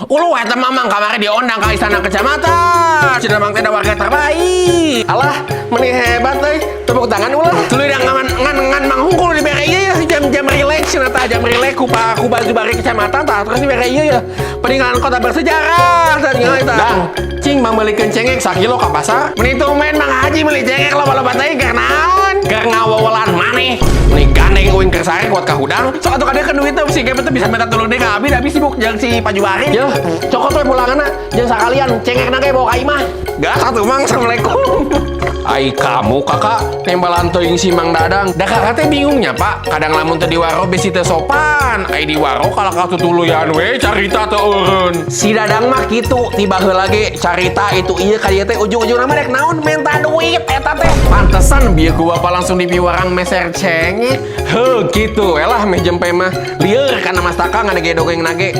Ulu eta mamang kamari diundang ke istana kecamatan. Cina mang teh warga terbaik. Alah, meni hebat euy. Tepuk tangan ulah. Tuluy da ngan mang hungkul di bere ieu ya jam-jam relax eta jam relax ku baju bari kecamatan tah terus di bere ieu ya. Peninggalan kota bersejarah tah nya eta. Dang, cing mambeulikeun cengek sakilo ka pasar. Meni tumben Mang Haji meuli cengek loba-loba teh keur naon? Keur ngawowolan maneh. Meni gandeng uing keur sare kuat ka hudang. Sok atuh kadeukeun duit teh si kepet bisa minta tuluy deui ka abi da sibuk jeung si Pajubari. Ya, cokot we pulanganna jeung sakalian cengekna ge bawa ka imah. Gas atuh Mang, assalamualaikum. Ai kamu kakak tembalan teuing si Mang Dadang. Da kakak teh bingungnya Pak. Kadang lamun teu di waro bisi teu sopan. Ai di waro kalahkah tutuluyan we carita teu eureun. Si Dadang mah kitu tiba heula ge carita itu ieu ka dieu teh ujung-ujungna mah rek naon minta duit eta teh. Pantesan bieu ku Bapak langsung di piwarang meser cengek. Heuh kitu elah meh jempe mah lieur kana mastaka ngadege dongeng nage.